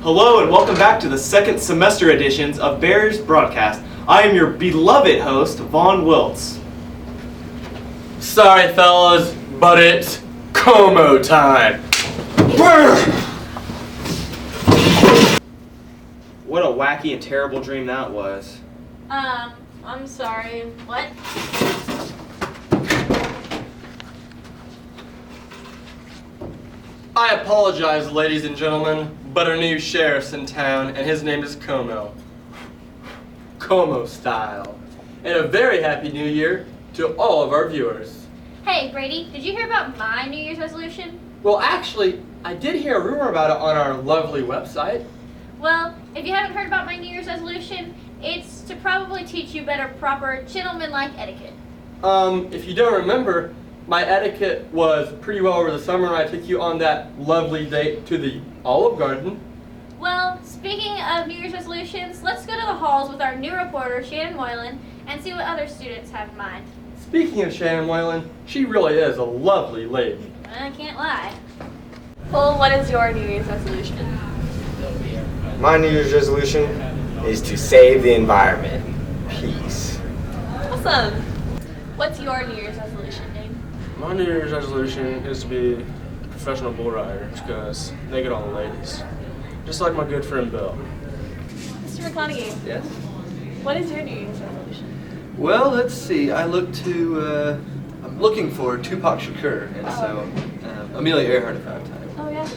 Hello and welcome back to the second semester editions of Bears Broadcast. I am your beloved host, Vaughn Wiltz. Sorry fellas, but it's Como time. What a wacky and terrible dream that was. I'm sorry. What? I apologize, ladies and gentlemen, but our new sheriff's in town, and his name is Como. Como style. And a very happy new year to all of our viewers. Hey, Brady, did you hear about my New Year's resolution? Well, actually, I did hear a rumor about it on our lovely website. Well, if you haven't heard about my New Year's resolution, it's to probably teach you better, proper, gentleman-like etiquette. If you don't remember, my etiquette was pretty well over the summer when I took you on that lovely date to the Olive Garden. Well, speaking of New Year's resolutions, let's go to the halls with our new reporter, Shannon Moylan, and see what other students have in mind. Speaking of Shannon Moylan, she really is a lovely lady. I can't lie. Well, what is your New Year's resolution? My New Year's resolution is to save the environment. Peace. Awesome. What's your New Year's resolution, Dane? My New Year's resolution is to be a professional bull rider because they get all the ladies. Just like my good friend Bill. Mr. McConaughey, Yes. what is your New Year's resolution? Well, let's see. I'm looking for Tupac Shakur, and so Amelia Earhart if I have time. Oh, yeah.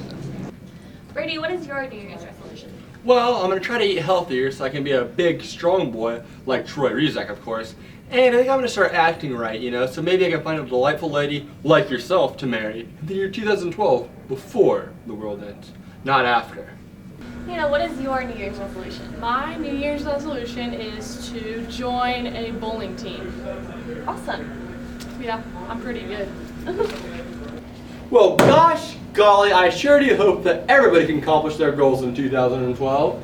Brady, what is your New Year's resolution? Well, I'm going to try to eat healthier so I can be a big, strong boy, like Troy Rizek, of course. And I think I'm going to start acting right, so maybe I can find a delightful lady like yourself to marry in the year 2012, before the world ends, not after. What is your New Year's resolution? My New Year's resolution is to join a bowling team. Awesome. Yeah, I'm pretty good. Well, gosh golly, I sure do hope that everybody can accomplish their goals in 2012.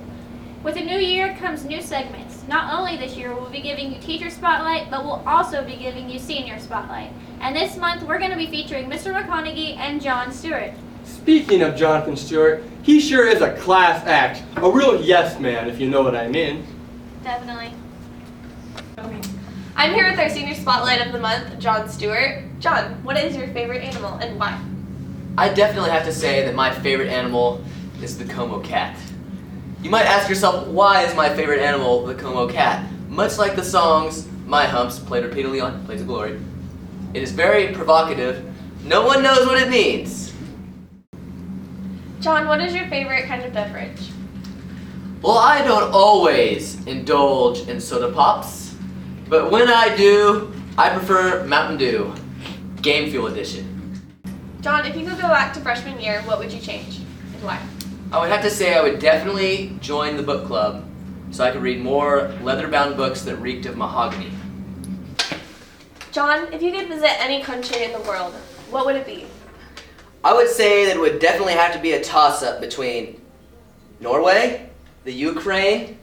With a new year comes new segments. Not only this year we'll be giving you Teacher Spotlight, but we'll also be giving you Senior Spotlight. And this month we're going to be featuring Mr. McConaughey and John Stewart. Speaking of Jonathan Stewart, he sure is a class act. A real yes man, if you know what I mean. Definitely. I'm here with our Senior Spotlight of the Month, John Stewart. John, what is your favorite animal and why? I definitely have to say that my favorite animal is the Como cat. You might ask yourself, why is my favorite animal the Como cat? Much like the songs My Humps, played repeatedly on Plays of Glory, it is very provocative. No one knows what it means. John, what is your favorite kind of beverage? Well, I don't always indulge in soda pops, but when I do, I prefer Mountain Dew, Game Fuel Edition. John, if you could go back to freshman year, what would you change and why? I would have to say I would definitely join the book club so I could read more leather-bound books that reeked of mahogany. John, if you could visit any country in the world, what would it be? I would say that it would definitely have to be a toss-up between Norway, the Ukraine,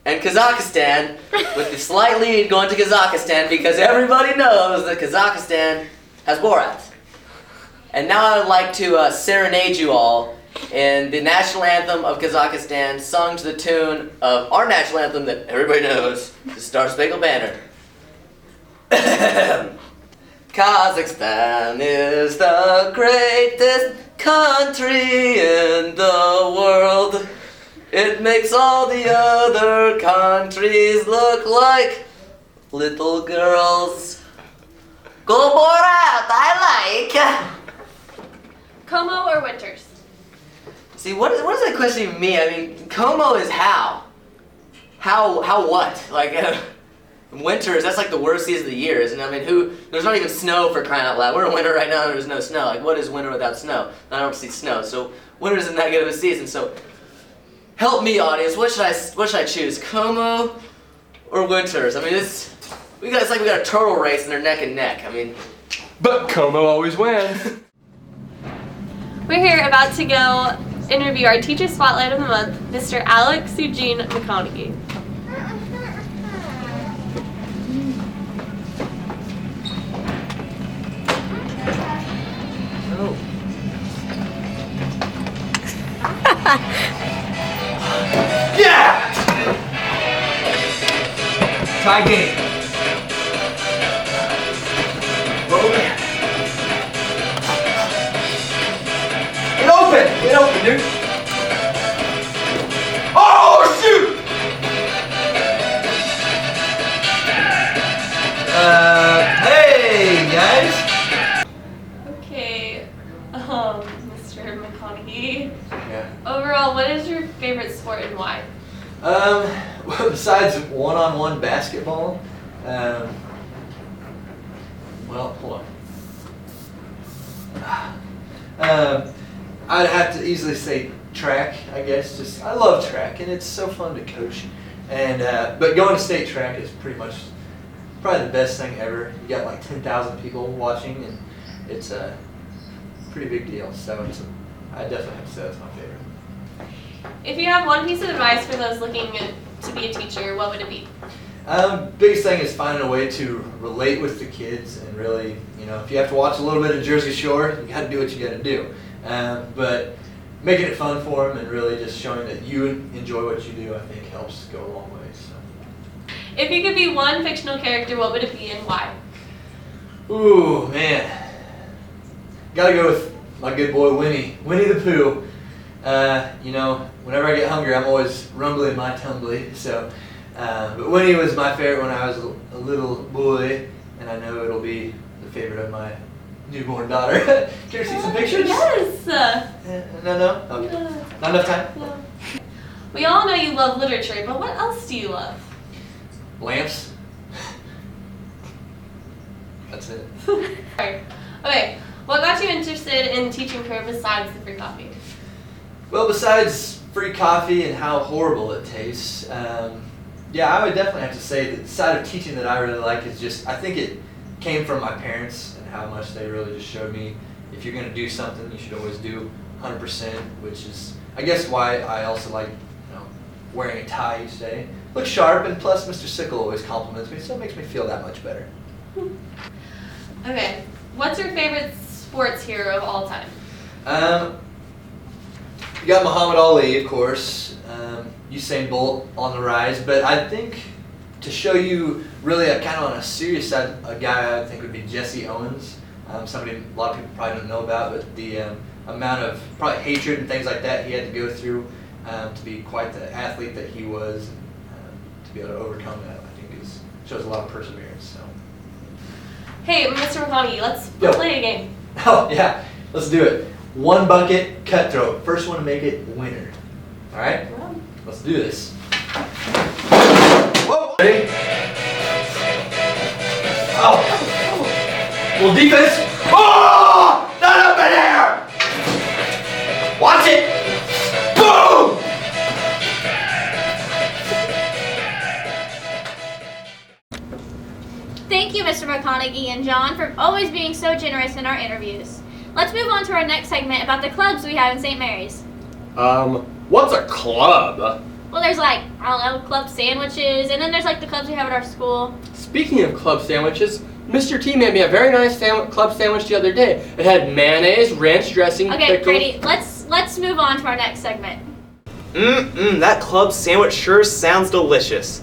and Kazakhstan, with the slight lead going to Kazakhstan because everybody knows that Kazakhstan has Borat. And now I would like to serenade you all in the national anthem of Kazakhstan, sung to the tune of our national anthem that everybody knows, the Star Spangled Banner. Kazakhstan is the greatest country in the world. It makes all the other countries look like little girls. Go Borat, I like. Como or Winters? See, what does that question even mean? I mean, Como is how? How what? Like, winters, that's like the worst season of the year, isn't it? I mean, there's not even snow for crying out loud. We're in winter right now and there's no snow. Like, what is winter without snow? I don't see snow, so winter isn't that good of a season, so help me, audience, what should I choose? Como or Winters? I mean, it's like we got a turtle race and they're neck and neck. I mean, But Como always wins. We're here about to go interview our Teacher Spotlight of the Month, Mr. Alex Eugene McConaughey. Oh. Tie game. Oh man. Get open, dude. Oh shoot! Hey guys. Okay, Mr. McConaughey. Yeah. Overall, what is your favorite sport and why? Well, besides one-on-one basketball, well, hold on. I'd have to easily say track, I guess. Just I love track, and it's so fun to coach. And but going to state track is pretty much probably the best thing ever. You got like 10,000 people watching, and it's a pretty big deal. So I definitely have to say that's my favorite. If you have one piece of advice for those looking to be a teacher, what would it be? Biggest thing is finding a way to relate with the kids, and really, if you have to watch a little bit of Jersey Shore, you got to do what you got to do. But making it fun for them and really just showing that you enjoy what you do, I think helps go a long way. So. If you could be one fictional character, what would it be and why? Ooh, man. Gotta go with my good boy Winnie the Pooh. Whenever I get hungry, I'm always rumbling my tumbly. So, but Winnie was my favorite when I was a little boy, and I know it'll be the favorite of my newborn daughter. Can you see some pictures? Yes. No? Okay. Not enough time? No. We all know you love literature, but what else do you love? Lamps. That's it. Okay, what got you interested in teaching career besides the free coffee? Well, besides free coffee and how horrible it tastes, I would definitely have to say that the side of teaching that I really like is just, I think it came from my parents and how much they really just showed me if you're going to do something, you should always do 100%, which is, I guess, why I also like wearing a tie each day. Look sharp, and plus Mr. Sickle always compliments me, so it makes me feel that much better. Okay, what's your favorite sports hero of all time? You got Muhammad Ali, of course, Usain Bolt on the rise, but I think to show you really kind of on a serious side, a guy I think would be Jesse Owens, somebody a lot of people probably don't know about, but the amount of probably hatred and things like that he had to go through to be quite the athlete that he was, to be able to overcome that, I think shows a lot of perseverance. So. Hey, Mr. McConaughey, let's play a game. Oh yeah, let's do it. One bucket, cutthroat. First one to make it, winner. All right, let's do this. Whoa! Ready? Oh! Little defense. Oh! Not up in air! Watch it! Boom! Thank you, Mr. McConaughey and John, for always being so generous in our interviews. Let's move on to our next segment about the clubs we have in St. Mary's. What's a club? Well, there's club sandwiches, and then there's the clubs we have at our school. Speaking of club sandwiches, Mr. T made me a very nice club sandwich the other day. It had mayonnaise, ranch dressing, Okay, pickles. Brady, let's move on to our next segment. That club sandwich sure sounds delicious.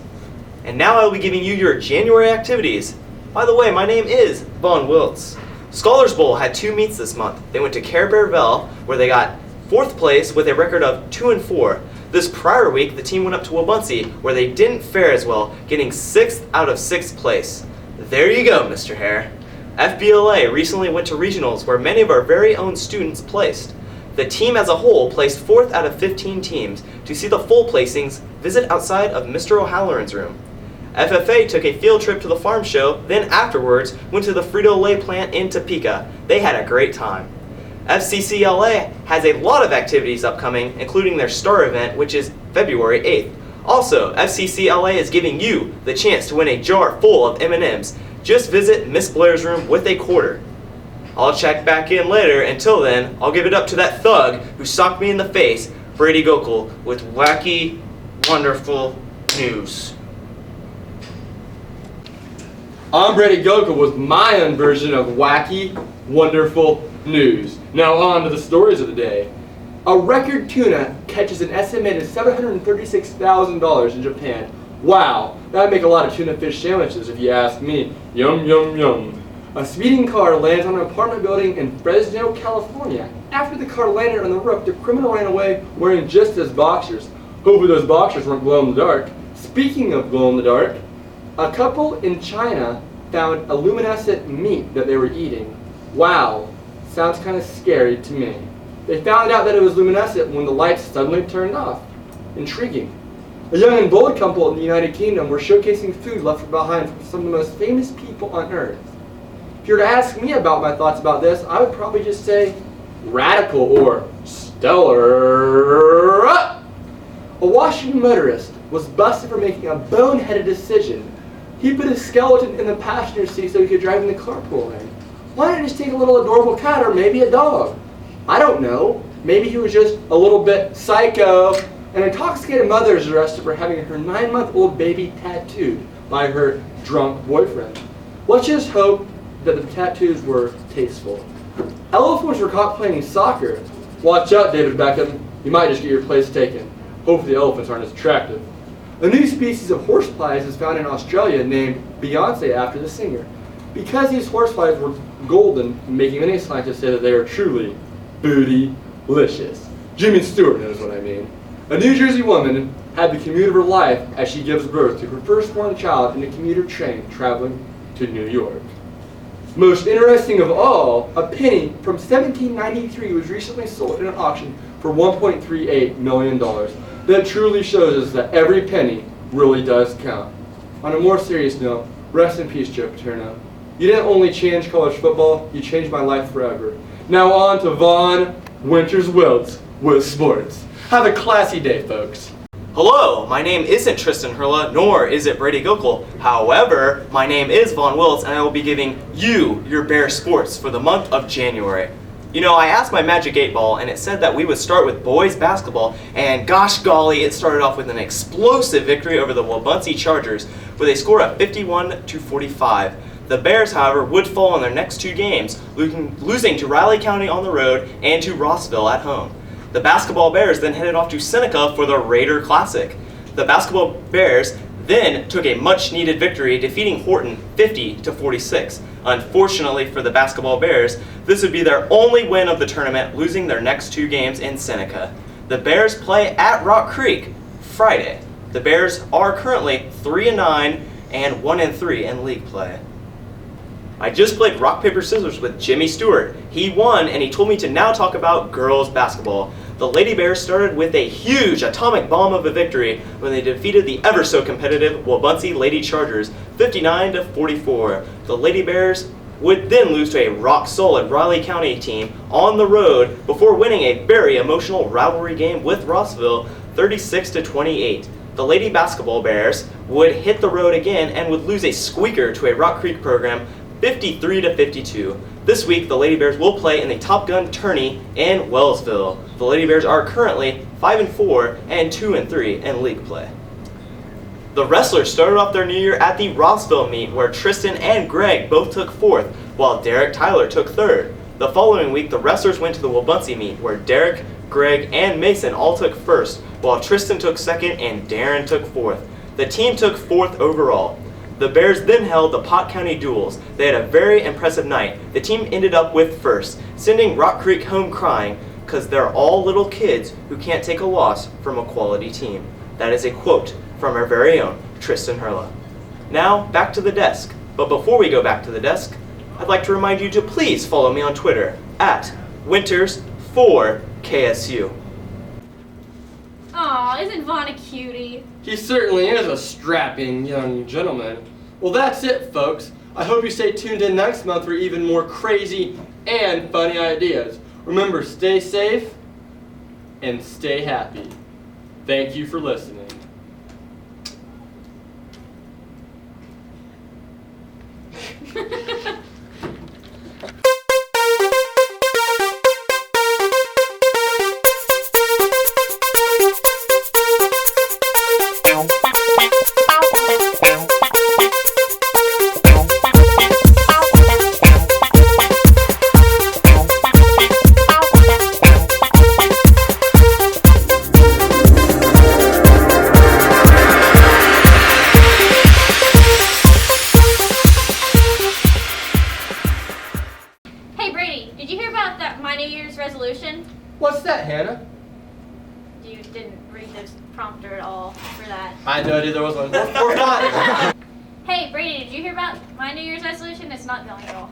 And now I will be giving you your January activities. By the way, my name is Vaughn Wiltz. Scholars Bowl had 2 meets this month. They went to Care Bearville, where they got 4th place with a record of 2-4. This prior week, the team went up to Wabaunsee, where they didn't fare as well, getting 6th out of 6th place. There you go, Mr. Hare. FBLA recently went to regionals, where many of our very own students placed. The team as a whole placed 4th out of 15 teams. To see the full placings, visit outside of Mr. O'Halloran's room. FFA took a field trip to the farm show, then afterwards went to the Frito-Lay plant in Topeka. They had a great time. FCCLA has a lot of activities upcoming, including their star event, which is February 8th. Also, FCCLA is giving you the chance to win a jar full of M&Ms. Just visit Miss Blair's room with a quarter. I'll check back in later. Until then, I'll give it up to that thug who socked me in the face, Brady Gokul, with wacky, wonderful news. I'm Brady Gokul with my own version of wacky, wonderful news. Now on to the stories of the day. A record tuna catches an estimated $736,000 in Japan. Wow, That'd make a lot of tuna fish sandwiches if you ask me. Yum, yum, yum. A speeding car lands on an apartment building in Fresno, California. After the car landed on the roof, the criminal ran away wearing just his boxers. Hopefully those boxers weren't glow in the dark. Speaking of glow in the dark, a couple in China found a luminescent meat that they were eating. Wow, sounds kind of scary to me. They found out that it was luminescent when the lights suddenly turned off. Intriguing. A young and bold couple in the United Kingdom were showcasing food left behind from some of the most famous people on earth. If you were to ask me about my thoughts about this, I would probably just say radical or stellar. A Washington motorist was busted for making a boneheaded decision. He put his skeleton in the passenger seat so he could drive in the carpool lane. Why didn't he just take a little adorable cat or maybe a dog? I don't know. Maybe he was just a little bit psycho. An intoxicated mother is arrested for having her 9-month-old baby tattooed by her drunk boyfriend. Let's just hope that the tattoos were tasteful. Elephants were caught playing soccer. Watch out, David Beckham. You might just get your place taken. Hopefully the elephants aren't as attractive. A new species of horseflies is found in Australia named Beyonce after the singer. Because these horseflies were golden, making many scientists say that they are truly bootylicious. Jimmy Stewart knows what I mean. A New Jersey woman had the commute of her life as she gives birth to her firstborn child in a commuter train traveling to New York. Most interesting of all, a penny from 1793 was recently sold in an auction for $1.38 million. That truly shows us that every penny really does count. On a more serious note, rest in peace, Joe Paterno. You didn't only change college football, you changed my life forever. Now on to Vaughn Winters-Wilts with sports. Have a classy day, folks. Hello, my name isn't Tristan Hurla, nor is it Brady Gokel. However, my name is Vaughn Wilts, and I will be giving you your Bear sports for the month of January. You know, I asked my Magic 8 Ball, and it said that we would start with boys basketball, and gosh golly, it started off with an explosive victory over the Wabaunsee Chargers, with a score of 51-45. The Bears, however, would fall in their next two games, losing to Riley County on the road and to Rossville at home. The Basketball Bears then headed off to Seneca for the Raider Classic. The Basketball Bears then took a much-needed victory, defeating Horton 50-46. Unfortunately for the Basketball Bears, this would be their only win of the tournament, losing their next two games in Seneca. The Bears play at Rock Creek Friday. The Bears are currently 3-9 and 1-3 in league play. I just played rock, paper, scissors with Jimmy Stewart. He won, and he told me to now talk about girls basketball. The Lady Bears started with a huge atomic bomb of a victory when they defeated the ever-so-competitive Wabaunsee Lady Chargers 59-44. The Lady Bears would then lose to a rock-solid Riley County team on the road before winning a very emotional rivalry game with Rossville 36-28. The Lady Basketball Bears would hit the road again and would lose a squeaker to a Rock Creek program 53-52. This week, the Lady Bears will play in the Top Gun tourney in Wellsville. The Lady Bears are currently 5-4 and 2-3 in league play. The Wrestlers started off their new year at the Rossville meet, where Tristan and Greg both took fourth, while Derek Tyler took third. The following week, the Wrestlers went to the Wabaunsee meet, where Derek, Greg, and Mason all took first, while Tristan took second and Darren took fourth. The team took fourth overall. The Bears then held the Pot County Duels. They had a very impressive night. The team ended up with first, sending Rock Creek home crying, because they're all little kids who can't take a loss from a quality team. That is a quote from our very own Tristan Hurla. Now, back to the desk. But before we go back to the desk, I'd like to remind you to please follow me on Twitter at Winters4KSU. Aw, isn't Vaughn a cutie? He certainly is a strapping young gentleman. Well, that's it, folks. I hope you stay tuned in next month for even more crazy and funny ideas. Remember, stay safe and stay happy. Thank you for listening. resolution. What's that, Hannah? You didn't read the prompter at all for that. I had no idea there was one. We're fine. Hey, Brady, did you hear about my New Year's resolution? It's not going at all.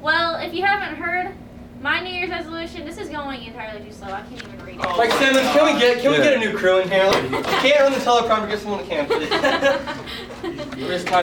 Well, if you haven't heard, my New Year's resolution, this is going entirely too slow. I can't even read it. Like Simmons, can we get a new crew in here? Like, you can't run the teleprompter, get someone that can, please. We're just tired.